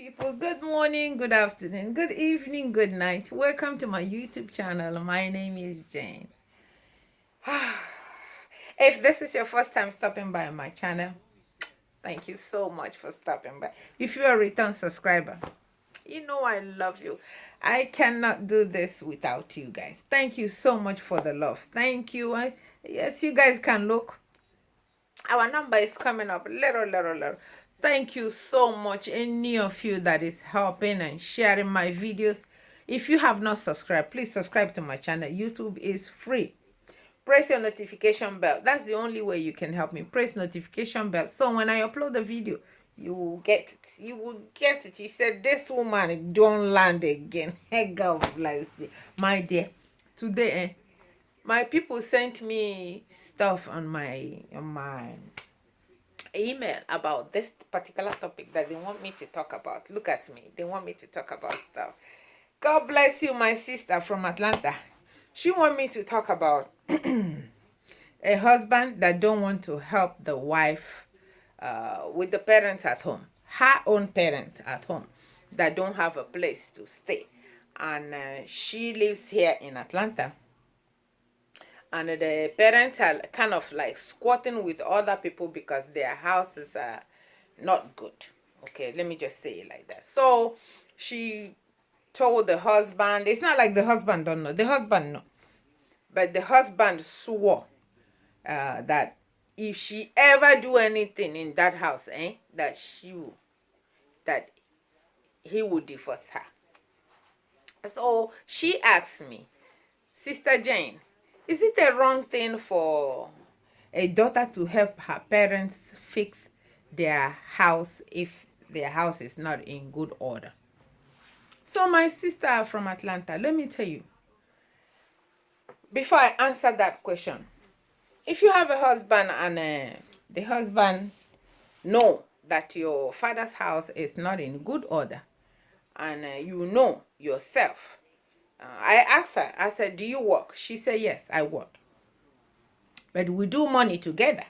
people. Good morning, good afternoon, good evening, good night. Welcome to my YouTube channel. My name is Jane. If this is your first time stopping by my channel, thank you so much for stopping by. If you're a return subscriber, you know I love you. I cannot do this without you guys. Thank you so much for the love. Thank you. Yes, you guys can look. Our number is coming up. Little. Thank you so much. Any of you that is helping and sharing my videos. If you have not subscribed, please subscribe to my channel. YouTube is free. Press your notification bell. That's the only way you can help me. Press notification bell. So when I upload the video, you will get it. You will get it. You said this woman don't land again. Hey, God bless you. My dear, today, my people sent me stuff on my email about this particular topic that they want me to talk about. Look at me. They want me to talk about stuff. God bless you, my sister from Atlanta. She want me to talk about a husband that don't want to help the wife with the parents at home. Her own parents at home that don't have a place to stay. And she lives here in Atlanta. And the parents are kind of like squatting with other people because their houses are not good. Okay, let me just say it like that. So she told the husband, it's not like the husband don't know. The husband know. But the husband swore that if she ever do anything in that house, that he would divorce her. So she asked me, Sister Jane, is it a wrong thing for a daughter to help her parents fix their house if their house is not in good order? So my sister from Atlanta, let me tell you, before I answer that question, if you have a husband and the husband know that your father's house is not in good order, and you know yourself, I asked her, I said, do you work? She said, yes, I work. But we do money together.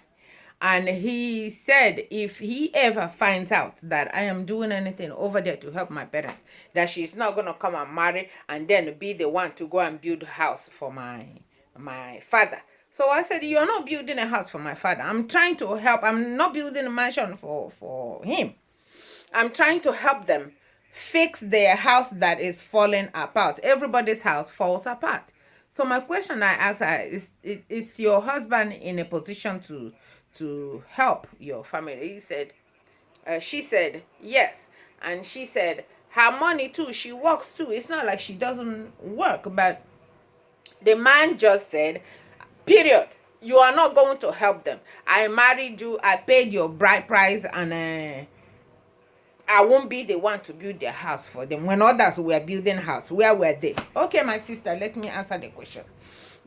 And he said if he ever finds out that I am doing anything over there to help my parents, that she's not going to come and marry and then be the one to go and build a house for my father. So I said, you're not building a house for my father. I'm trying to help. I'm not building a mansion for him. I'm trying to help them fix their house that is falling apart. Everybody's house falls apart. So my question I asked her is your husband in a position to help your family? She said, yes. And she said, her money too, she works too. It's not like she doesn't work. But the man just said, period, you are not going to help them. I married you, I paid your bride price, and I won't be the one to build their house for them. When others were building house, where were they? Okay, my sister, let me answer the question.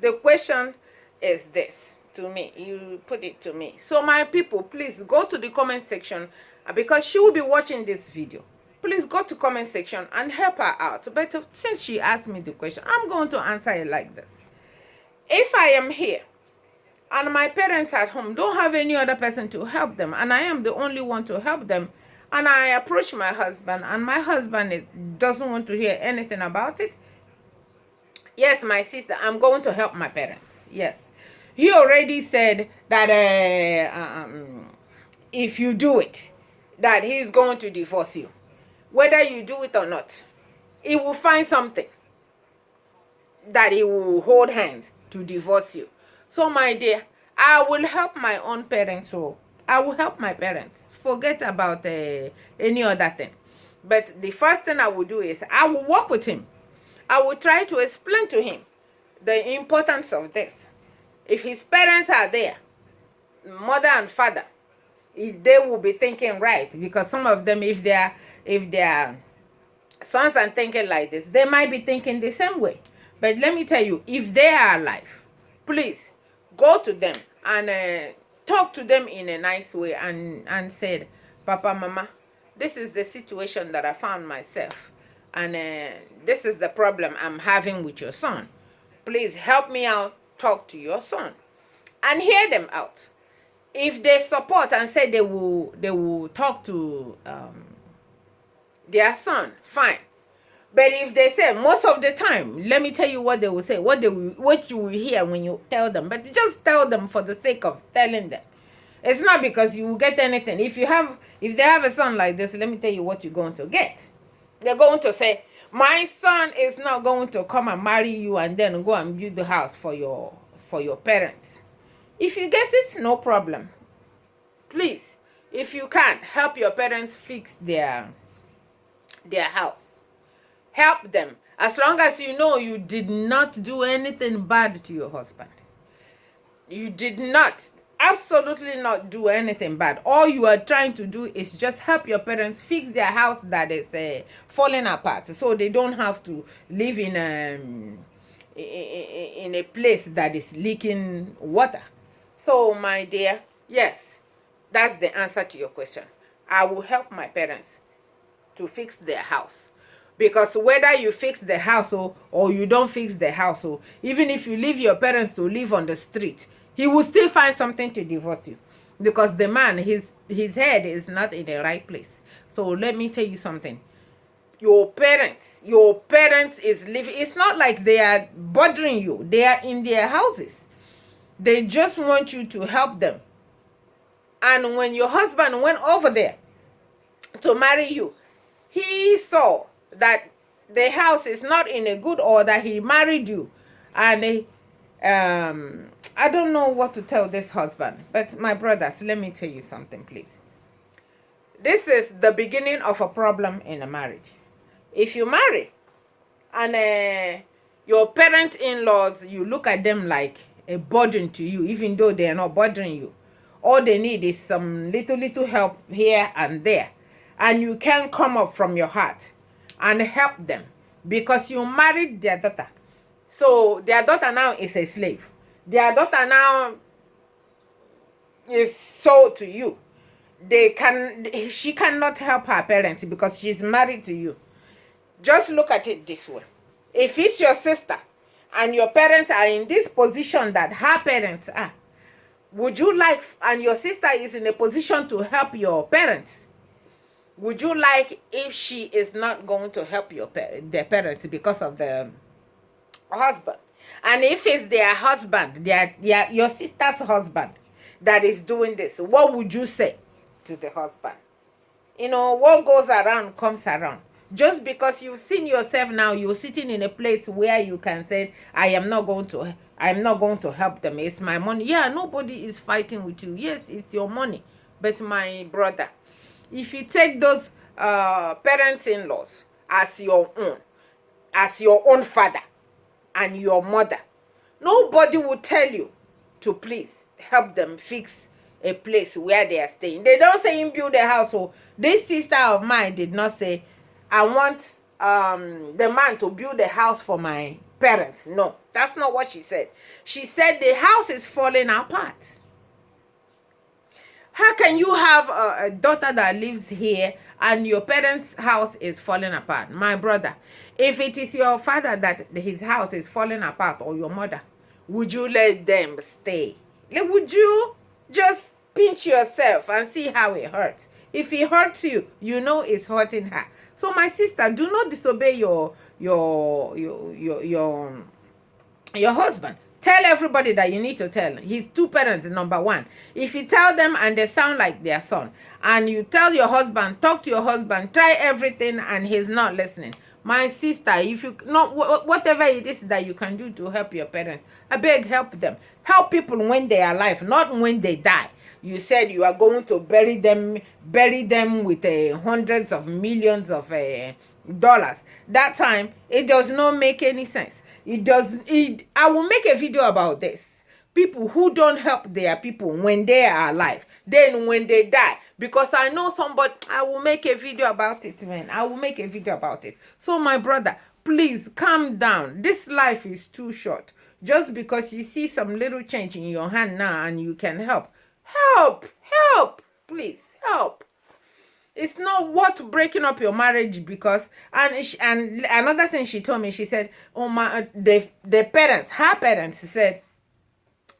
The question is this to me. You put it to me. So my people, please go to the comment section because she will be watching this video. Please go to comment section and help her out. But since she asked me the question, I'm going to answer it like this. If I am here and my parents at home don't have any other person to help them, and I am the only one to help them, and I approach my husband, and my husband doesn't want to hear anything about it, yes, my sister, I'm going to help my parents. Yes. He already said that if you do it, that he's going to divorce you. Whether you do it or not, he will find something that he will hold hands to divorce you. So my dear, I will help my own parents. So I will help my parents. Forget about any other thing. But the first thing I will do is I will work with him. I will try to explain to him the importance of this. If his parents are there, mother and father, they will be thinking right, because some of them, if their sons are thinking like this, they might be thinking the same way. But let me tell you, if they are alive, please go to them and talk to them in a nice way and said, Papa, Mama, this is the situation that I found myself, and this is the problem I'm having with your son. Please help me out, talk to your son and hear them out. If they support and say they will talk to their son, fine. But if they say, most of the time, let me tell you what they will say, what you will hear when you tell them. But just tell them for the sake of telling them. It's not because you will get anything. If they have a son like this, let me tell you what you're going to get. They're going to say, my son is not going to come and marry you and then go and build the house for your parents. If you get it, no problem. Please, if you can, help your parents fix their house. Help them. As long as you know you did not do anything bad to your husband. You did not, absolutely not do anything bad. All you are trying to do is just help your parents fix their house that is falling apart, so they don't have to live in a place that is leaking water. So, my dear, yes, that's the answer to your question. I will help my parents to fix their house. Because whether you fix the house or you don't fix the house, even if you leave your parents to live on the street, he will still find something to divorce you. Because the man, his head is not in the right place. So let me tell you something. Your parents is living. It's not like they are bothering you. They are in their houses. They just want you to help them. And when your husband went over there to marry you, he saw that the house is not in a good order. He married you, and I don't know what to tell this husband, but my brothers, let me tell you something, please. This is the beginning of a problem in a marriage. If you marry and your parent-in-laws, you look at them like a burden to you, even though they are not bothering you. All they need is some little help here and there, and you can come up from your heart and help them because you married their daughter. So their daughter now is a slave. Their daughter now is sold to you. She cannot help her parents because she's married to you. Just look at it this way. If it's your sister and your parents are in this position that her parents are, would you like, and your sister is in a position to help your parents, would you like if she is not going to help their parents because of the husband? And if it's their husband, your sister's husband that is doing this, what would you say to the husband? You know, what goes around comes around. Just because you've seen yourself now, you're sitting in a place where you can say, I'm not going to help them. It's my money. Yeah, nobody is fighting with you. Yes, it's your money. But my brother, if you take those parents-in-laws as your own father and your mother, nobody will tell you to please help them fix a place where they are staying. They don't say you build a house. So this sister of mine did not say, I want the man to build a house for my parents. No, that's not what she said. She said the house is falling apart. How can you have a daughter that lives here and your parents' house is falling apart? My brother, if it is your father that his house is falling apart, or your mother, would you let them stay? Would you just pinch yourself and see how it hurts? If it hurts you, you know it's hurting her. So my sister, do not disobey your husband. Tell everybody that you need to tell. His two parents, number one. If you tell them and they sound like their son, and you tell your husband, talk to your husband, try everything, and he's not listening. My sister, if you not whatever it is that you can do to help your parents, I beg, help them. Help people when they are alive, not when they die. You said you are going to bury them with hundreds of millions of dollars. That time, it does not make any sense. I will make a video about this. People who don't help their people when they are alive, then when they die, because I know somebody, I will make a video about it, man. I will make a video about it. So my brother, please calm down. This life is too short. Just because you see some little change in your hand now and you can help, please help. It's not worth breaking up your marriage because, and another thing she told me, she said, oh my, the parents, her parents said,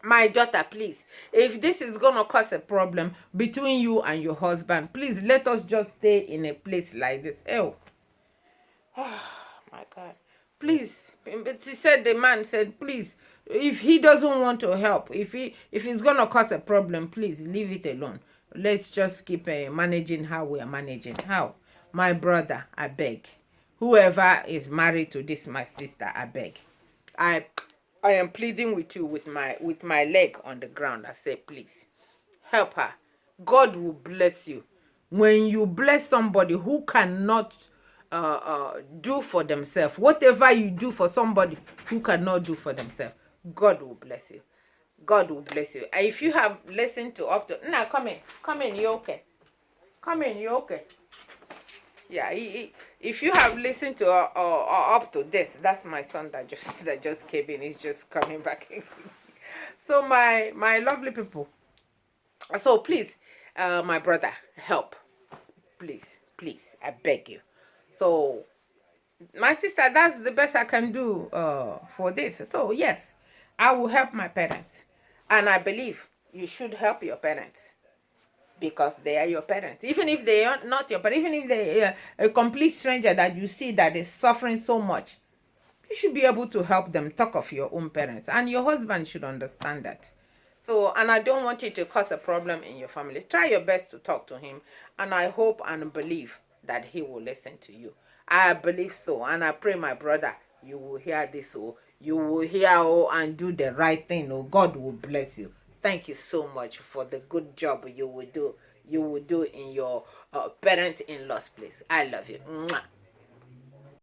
My daughter, please, if this is gonna cause a problem between you and your husband, please let us just stay in a place like this. Oh, my God. Please. But he said, the man said, please, if he doesn't want to help, if it's gonna cause a problem, please leave it alone. Let's just keep managing how we are managing. How? My brother, I beg. Whoever is married to this, my sister, I beg. I am pleading with you with my leg on the ground. I say, please help her. God will bless you. When you bless somebody who cannot do for themselves, whatever you do for somebody who cannot do for themselves, God will bless you. God will bless you. And if you have listened to up to now, come in, you okay? Come in, you okay? Yeah, if you have listened to up to this, that's my son that just came in. He's just coming back. So my lovely people. So please, my brother, help. Please, I beg you. So my sister, that's the best I can do for this. So yes, I will help my parents, and I believe you should help your parents, because they are your parents. Even if they are not your parents, even if they are a complete stranger that you see that is suffering so much, you should be able to help them. Talk of your own parents, and your husband should understand that. So, and I don't want you to cause a problem in your family. Try your best to talk to him, and I hope and believe that he will listen to you. I believe so, and I pray, my brother, you will hear this, oh, you will hear, oh, and do the right thing, oh. God will bless you. Thank you so much for the good job you will do in your parent-in-law's place. I love you. Mwah.